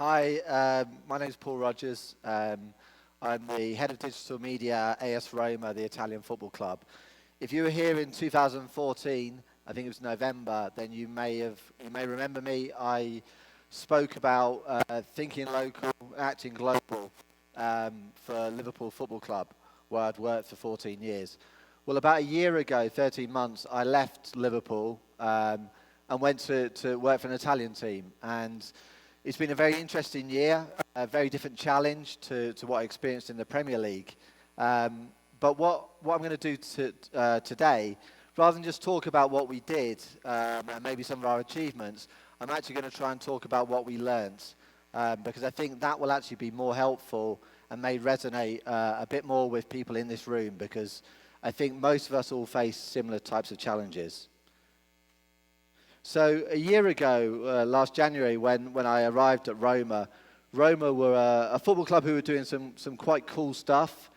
Hi, my name is Paul Rogers. I'm the head of digital media at AS Roma, the Italian football club. If you were here in 2014, I think it was November, then you may remember me. I spoke about thinking local, acting global for Liverpool Football Club, where I'd worked for 14 years. Well, about a year ago, 13 months, I left Liverpool and went to work for an Italian team. And it's been a very interesting year, a very different challenge to what I experienced in the Premier League. But what I'm going to do today, rather than just talk about what we did and maybe some of our achievements, I'm actually going to try and talk about what we learned, because I think that will actually be more helpful and may resonate a bit more with people in this room, because I think most of us all face similar types of challenges. So a year ago, last January, when I arrived at Roma, Roma were a football club who were doing some quite cool stuff.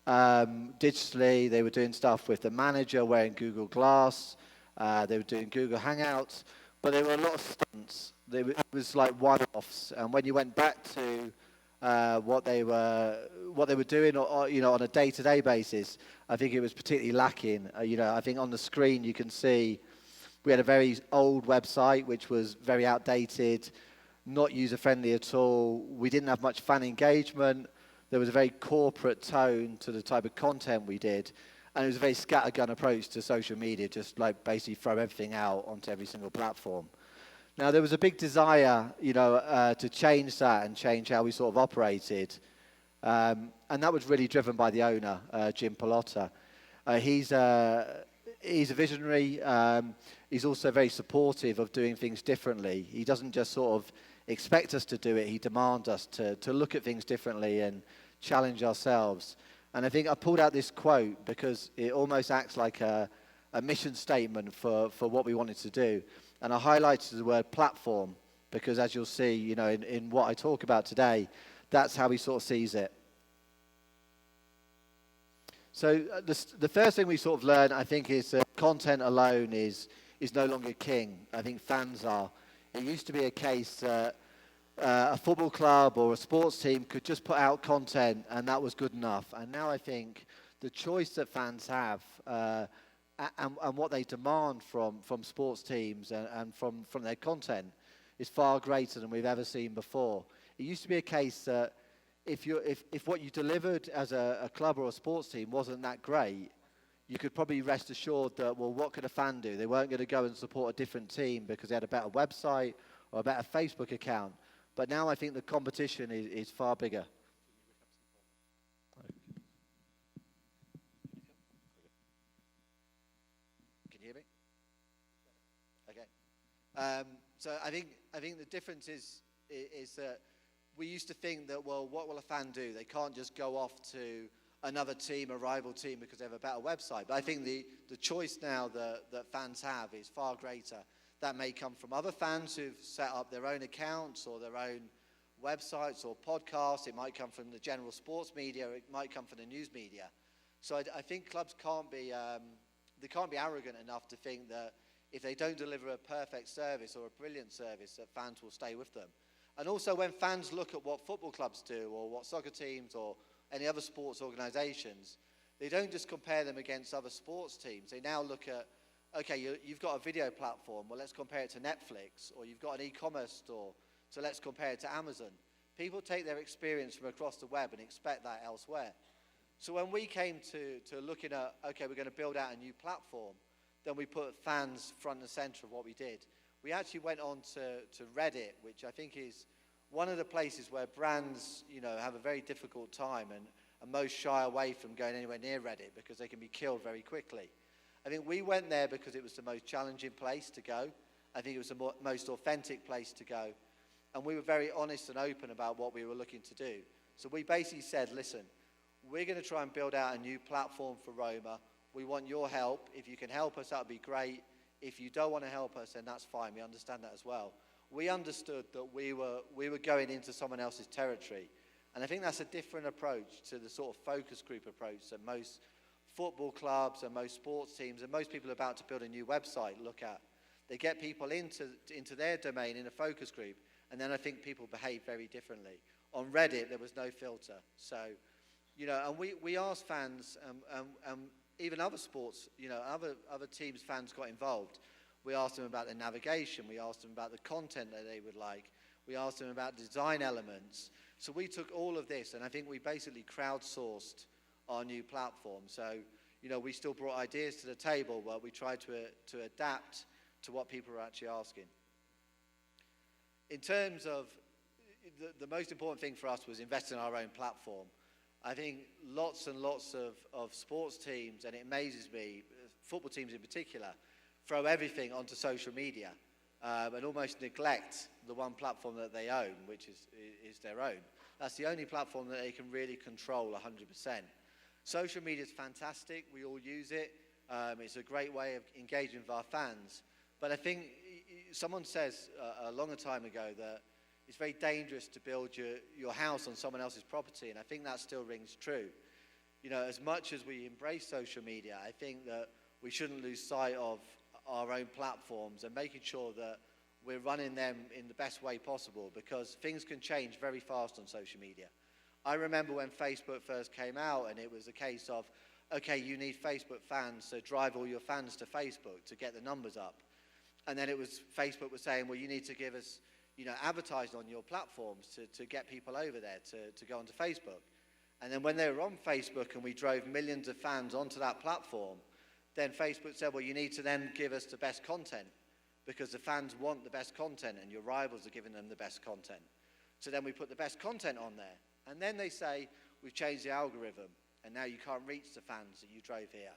Digitally, they were doing stuff with the manager wearing Google Glass. They were doing Google Hangouts, but there were a lot of stunts. It was like one-offs, and when you went back to what they were doing, or, on a day-to-day basis, I think it was particularly lacking. I think on the screen you can see we had a very old website which was very outdated, not user-friendly at all. We didn't have much fan engagement. There was a very corporate tone to the type of content we did, and it was a very scattergun approach to social media, just like basically throw everything out onto every single platform. Now, there was a big desire, to change that and change how we sort of operated, and that was really driven by the owner, Jim Pallotta. He's a visionary. He's also very supportive of doing things differently. He doesn't just sort of expect us to do it. He demands us to look at things differently and challenge ourselves. And I think I pulled out this quote because it almost acts like a mission statement for what we wanted to do. And I highlighted the word platform because, as you'll see, in what I talk about today, that's how he sort of sees it. So the first thing we sort of learn, I think, is that content alone is no longer king. I think fans are. It used to be a case that a football club or a sports team could just put out content and that was good enough. And now I think the choice that fans have and what they demand from sports teams and from their content is far greater than we've ever seen before. It used to be a case that if what you delivered as a club or a sports team wasn't that great, you could probably rest assured that, well, what could a fan do? They weren't going to go and support a different team because they had a better website or a better Facebook account. But now I think the competition is far bigger. Can you hear me? Okay. So I think the difference is that we used to think that, well, what will a fan do? They can't just go off to another team, a rival team, because they have a better website. But I think the choice now that fans have is far greater. That may come from other fans who've set up their own accounts or their own websites or podcasts. It might come from the general sports media. It might come from the news media. So I think clubs can't be arrogant enough to think that if they don't deliver a perfect service or a brilliant service, that fans will stay with them. And also when fans look at what football clubs do or what soccer teams or any other sports organisations, they don't just compare them against other sports teams. They now look at, okay, you've got a video platform, well, let's compare it to Netflix, or you've got an e-commerce store, so let's compare it to Amazon. People take their experience from across the web and expect that elsewhere. So when we came to looking at, okay, we're going to build out a new platform, then we put fans front and centre of what we did. We actually went on to Reddit, which I think is one of the places where brands, have a very difficult time and most shy away from going anywhere near Reddit because they can be killed very quickly. I think we went there because it was the most challenging place to go. I think it was the most authentic place to go. And we were very honest and open about what we were looking to do. So we basically said, listen, we're going to try and build out a new platform for Roma. We want your help. If you can help us, that would be great. If you don't want to help us, then that's fine. We understand that as well. We understood that we were going into someone else's territory. And I think that's a different approach to the sort of focus group approach that most football clubs and most sports teams and most people about to build a new website look at. They get people into their domain in a focus group, And then I think people behave very differently. On Reddit, there was no filter. So, and we asked fans, even other sports, other teams' fans got involved. We asked them about their navigation. We asked them about the content that they would like. We asked them about design elements. So we took all of this, and I think we basically crowdsourced our new platform. So, we still brought ideas to the table, but we tried to adapt to what people were actually asking. In terms of, the most important thing for us was invest in our own platform. I think lots and lots of sports teams, and it amazes me, football teams in particular, throw everything onto social media and almost neglect the one platform that they own, which is their own. That's the only platform that they can really control 100%. Social media is fantastic. We all use it. It's a great way of engaging with our fans. But I think someone says a longer time ago that it's very dangerous to build your house on someone else's property, and I think that still rings true. As much as we embrace social media, I think that we shouldn't lose sight of our own platforms and making sure that we're running them in the best way possible, because things can change very fast on social media. I remember when Facebook first came out, and it was a case of, okay, you need Facebook fans, so drive all your fans to Facebook to get the numbers up. And then Facebook was saying, well, you need to give us, advertise on your platforms to get people over there to go onto Facebook. And then when they were on Facebook and we drove millions of fans onto that platform, then Facebook said, well, you need to then give us the best content, because the fans want the best content and your rivals are giving them the best content. So then we put the best content on there. And then they say, we've changed the algorithm, and now you can't reach the fans that you drove here.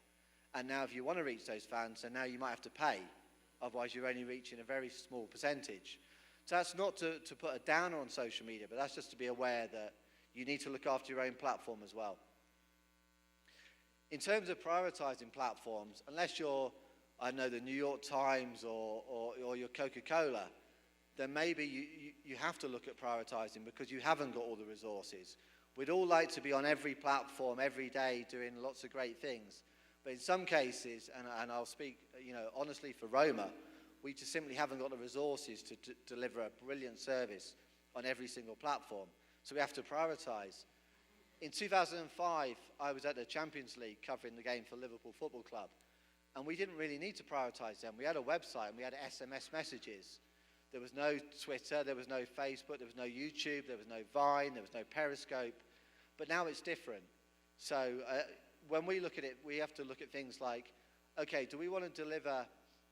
And now if you want to reach those fans, then now you might have to pay. Otherwise, you're only reaching a very small percentage. So that's not to put a downer on social media, but that's just to be aware that you need to look after your own platform as well. In terms of prioritizing platforms, unless you're, the New York Times or you're Coca-Cola, then maybe you have to look at prioritizing, because you haven't got all the resources. We'd all like to be on every platform every day doing lots of great things. But in some cases, and I'll speak honestly for Roma, we just simply haven't got the resources to deliver a brilliant service on every single platform. So we have to prioritize. In 2005, I was at the Champions League covering the game for Liverpool Football Club. And we didn't really need to prioritize them. We had a website and we had SMS messages. There was no Twitter, there was no Facebook, there was no YouTube, there was no Vine, there was no Periscope. But now it's different. So when we look at it, we have to look at things like, okay, do we want to deliver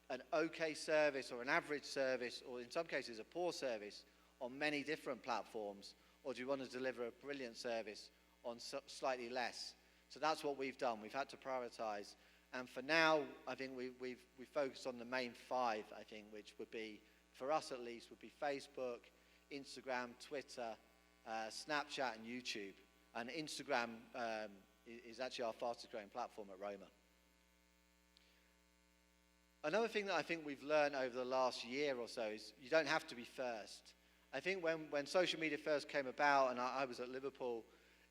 an okay service or an average service, or in some cases a poor service, on many different platforms? Or do we want to deliver a brilliant service on slightly less? So that's what we've done. We've had to prioritize. And for now, I think we've focused on the main 5, I think, which would be, for us at least, would be Facebook, Instagram, Twitter, Snapchat, and YouTube. And Instagram is actually our fastest growing platform at Roma. Another thing that I think we've learned over the last year or so is you don't have to be first. I think when social media first came about, and I was at Liverpool,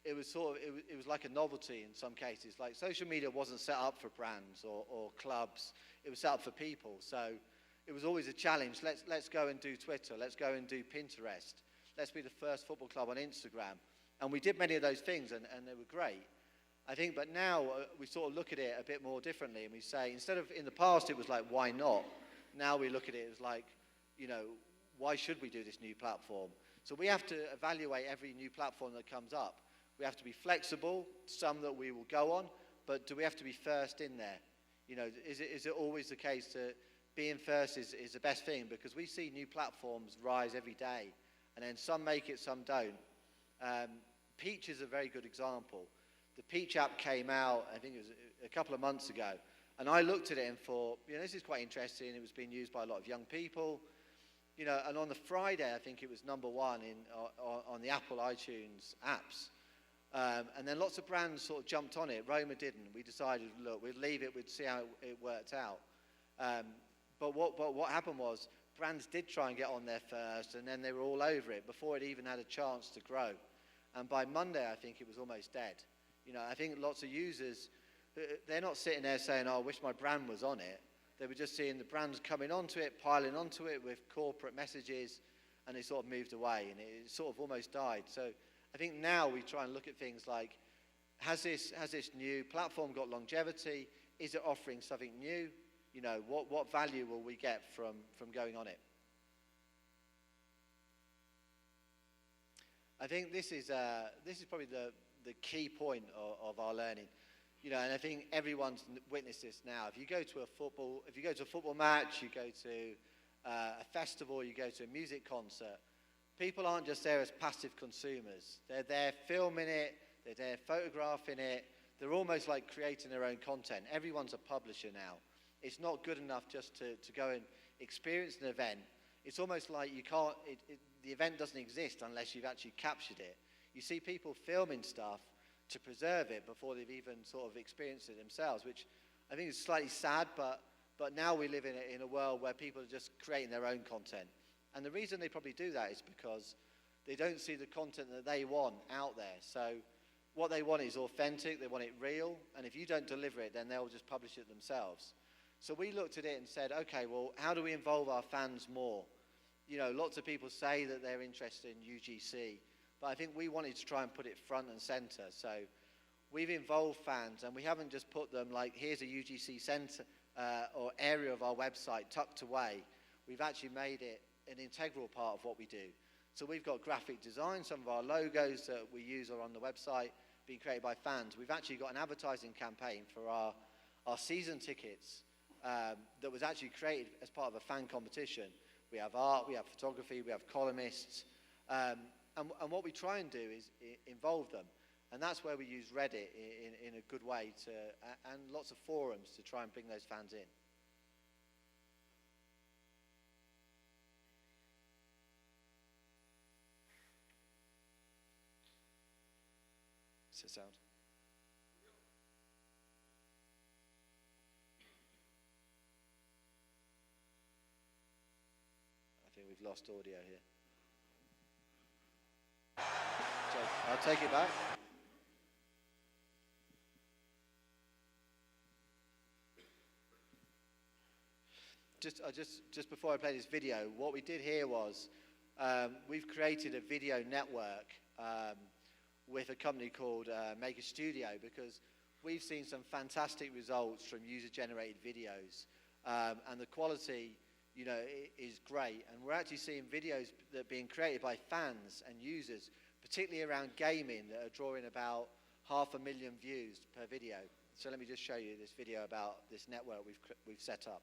it was like a novelty in some cases. Like, social media wasn't set up for brands or clubs. It was set up for people. So it was always a challenge. Let's go and do Twitter. Let's go and do Pinterest. Let's be the first football club on Instagram. And we did many of those things, and they were great. I think, but now we sort of look at it a bit more differently, and we say, instead of, in the past it was like, why not? Now we look at it as like, why should we do this new platform? So we have to evaluate every new platform that comes up. We have to be flexible, some that we will go on, but do we have to be first in there? Is it always the case that being first is the best thing? Because we see new platforms rise every day, and then some make it, some don't. Peach is a very good example. The Peach app came out, I think it was a couple of months ago, and I looked at it and thought, this is quite interesting. It was being used by a lot of young people. And on the Friday, I think it was #1 on the Apple iTunes apps. And then lots of brands sort of jumped on it. Roma didn't. We decided, look, we'd leave it, we'd see how it worked out. But what happened was, brands did try and get on there first, and then they were all over it before it even had a chance to grow. And by Monday, I think it was almost dead. I think lots of users, they're not sitting there saying, oh, I wish my brand was on it. They were just seeing the brands coming onto it, piling onto it with corporate messages, and it sort of moved away, and it sort of almost died. So I think now we try and look at things like, has this new platform got longevity? Is it offering something new? You know, what value will we get from going on it? I think this is probably the key point of our learning. You know, and I think everyone's witnessed this now. If you go to a football match, you go to a festival, you go to a music concert, people aren't just there as passive consumers. They're there filming it, they're there photographing it. They're almost like creating their own content. Everyone's a publisher now. It's not good enough just to go and experience an event. It's almost like you can't, the event doesn't exist unless you've actually captured it. You see people filming stuff to preserve it before they've even sort of experienced it themselves, which I think is slightly sad, but now we live in a world where people are just creating their own content. And the reason they probably do that is because they don't see the content that they want out there. So what they want is authentic, they want it real, and if you don't deliver it, then they'll just publish it themselves. So we looked at it and said, okay, well, how do we involve our fans more? You know, lots of people say that they're interested in UGC, but I think we wanted to try and put it front and center. So we've involved fans, and we haven't just put them like, here's a UGC center or area of our website tucked away. We've actually made it an integral part of what we do. So we've got graphic design, some of our logos that we use are on the website, being created by fans. We've actually got an advertising campaign for our season tickets that was actually created as part of a fan competition. We have art, we have photography, we have columnists, and what we try and do is involve them. And that's where we use Reddit in a good way and lots of forums to try and bring those fans in. Does it sound? I think we've lost audio here. So I'll take it back. Just before I play this video, what we did here was we've created a video network with a company called Make a Studio, because we've seen some fantastic results from user-generated videos, and the quality, you know, is great. And we're actually seeing videos that are being created by fans and users, particularly around gaming, that are drawing about 500,000 views per video. So let me just show you this video about this network we've set up.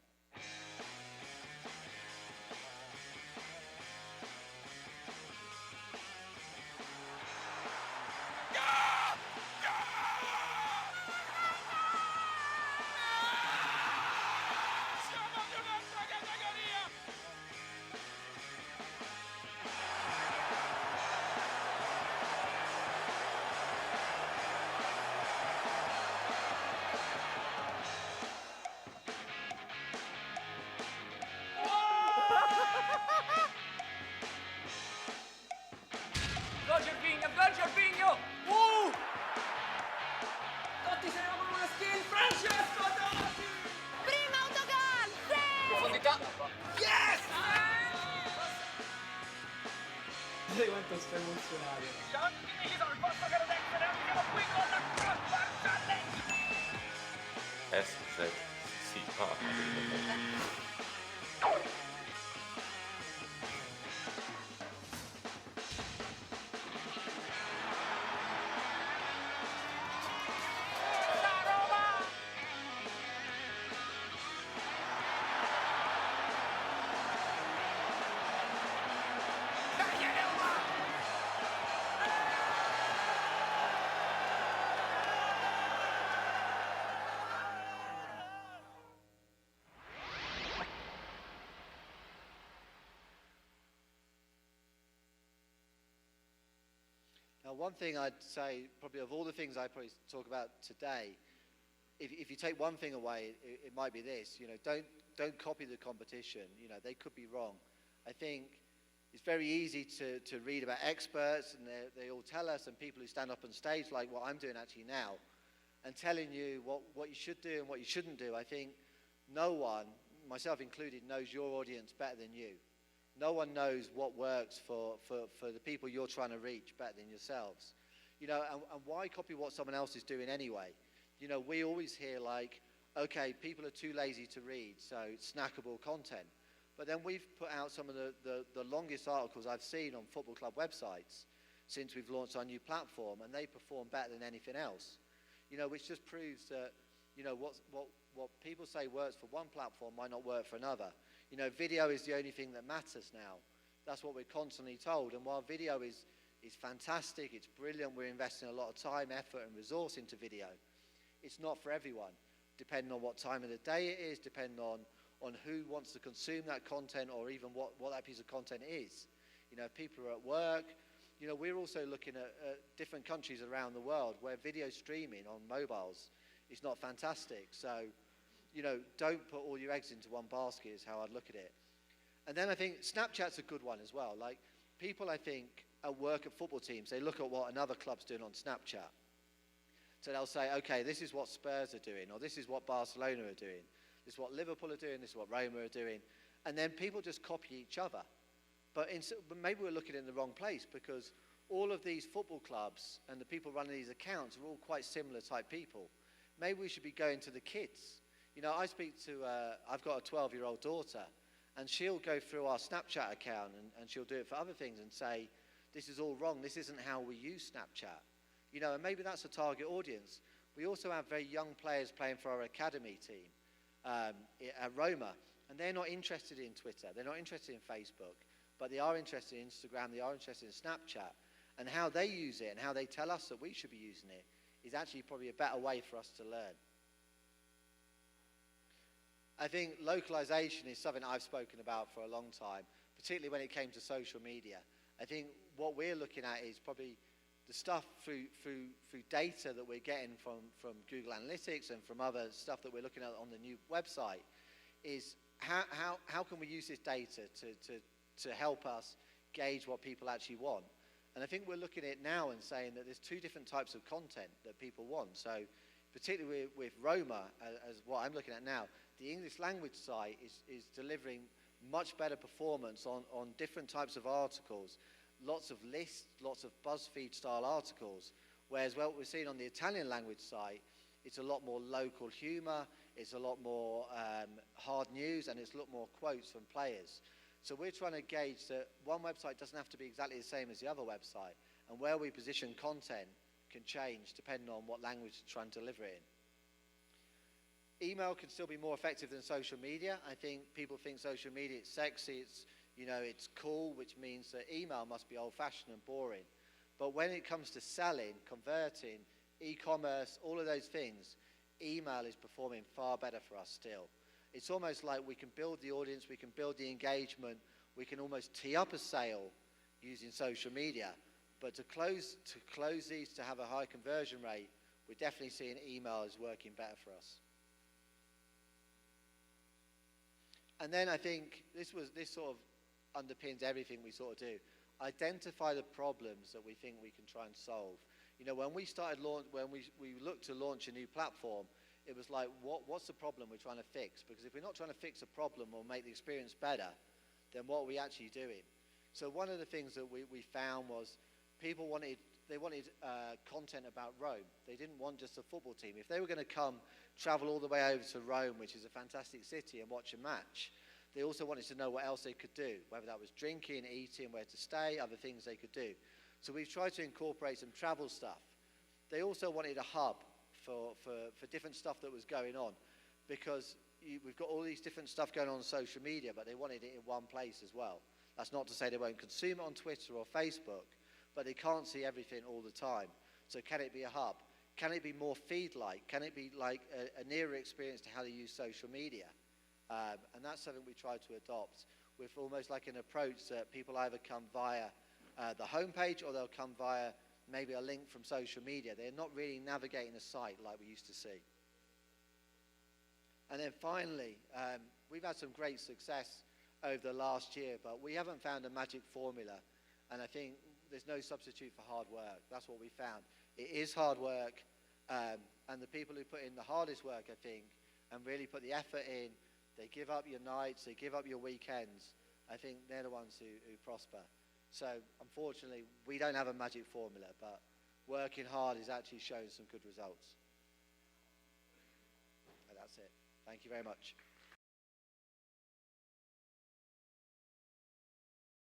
Totti se ne va con una skill, Francesco Totti! Prima autogol! Sì! Profondità! Yes! Sai quanto sto emozionato. Siamo tutti deciso il posto che lo dentro, siamo qui con la Cross Challenge! Sì, Now, one thing I'd say, probably of all the things I probably talk about today, if you take one thing away, it might be this. You know, don't copy the competition. You know, they could be wrong. I think it's very easy to read about experts, and they all tell us, and people who stand up on stage, like what I'm doing actually now, and telling you what you should do and what you shouldn't do. I think no one, myself included, knows your audience better than you. No one knows what works for the people you're trying to reach better than yourselves. And why copy what someone else is doing anyway? We always hear like, okay, people are too lazy to read, so snackable content. But then we've put out some of the longest articles I've seen on football club websites since we've launched our new platform, and they perform better than anything else. Which just proves that, what people say works for one platform might not work for another. Video is the only thing that matters now. That's what we're constantly told. And while video is fantastic, it's brilliant, we're investing a lot of time, effort, and resource into video, it's not for everyone, depending on what time of the day it is, depending on who wants to consume that content, or even what that piece of content is. People are at work. We're also looking at different countries around the world where video streaming on mobiles is not fantastic. So, don't put all your eggs into one basket is how I'd look at it. And then I think Snapchat's a good one as well. Like, people, I think, at work at football teams, they look at what another club's doing on Snapchat. So they'll say, okay, this is what Spurs are doing, or this is what Barcelona are doing, this is what Liverpool are doing, this is what Roma are doing. And then people just copy each other. But maybe we're looking in the wrong place, because all of these football clubs and the people running these accounts are all quite similar type people. Maybe we should be going to the kids. I've got a 12-year-old daughter, and she'll go through our Snapchat account and she'll do it for other things and say, this is all wrong, this isn't how we use Snapchat. And maybe that's a target audience. We also have very young players playing for our academy team at Roma, and they're not interested in Twitter, they're not interested in Facebook, but they are interested in Instagram, they are interested in Snapchat. And how they use it and how they tell us that we should be using it is actually probably a better way for us to learn. I think localization is something I've spoken about for a long time, particularly when it came to social media. I think what we're looking at is probably the stuff through data that we're getting from Google Analytics and from other stuff that we're looking at on the new website, is how can we use this data to help us gauge what people actually want. And I think we're looking at it now and saying that there's two different types of content that people want. So particularly with Roma, as what I'm looking at now, the English language site is delivering much better performance on different types of articles, lots of lists, lots of BuzzFeed style articles, whereas what we're seeing on the Italian language site, it's a lot more local humor, it's a lot more hard news, and it's a lot more quotes from players. So we're trying to gauge that one website doesn't have to be exactly the same as the other website, and where we position content can change depending on what language you're trying to deliver it in. Email can still be more effective than social media. I think people think social media is sexy, it's cool, which means that email must be old-fashioned and boring. But when it comes to selling, converting, e-commerce, all of those things, email is performing far better for us still. It's almost like we can build the audience, we can build the engagement, we can almost tee up a sale using social media. But to close these, to have a high conversion rate, we're definitely seeing email is working better for us. And then I think this sort of underpins everything we sort of do. Identify the problems that we think we can try and solve. When we looked to launch a new platform, it was like, what's the problem we're trying to fix? Because if we're not trying to fix a problem or make the experience better, then what are we actually doing? So one of the things that we found was people wanted content about Rome. They didn't want just a football team. If they were going to travel all the way over to Rome, which is a fantastic city, and watch a match, they also wanted to know what else they could do, whether that was drinking, eating, where to stay, other things they could do. So we've tried to incorporate some travel stuff. They also wanted a hub for different stuff that was going on, because we've got all these different stuff going on social media, but they wanted it in one place as well. That's not to say they won't consume it on Twitter or Facebook, but they can't see everything all the time. So can it be a hub? Can it be more feed-like? Can it be like a nearer experience to how they use social media? And that's something we try to adopt with almost like an approach that people either come via the homepage, or they'll come via maybe a link from social media. They're not really navigating a site like we used to see. And then finally, we've had some great success over the last year, but we haven't found a magic formula. And I think there's no substitute for hard work. That's what we found. It is hard work, and the people who put in the hardest work, I think, and really put the effort in, they give up your nights, they give up your weekends, I think they're the ones who prosper. So unfortunately, we don't have a magic formula, but working hard is actually showing some good results. And that's it. Thank you very much.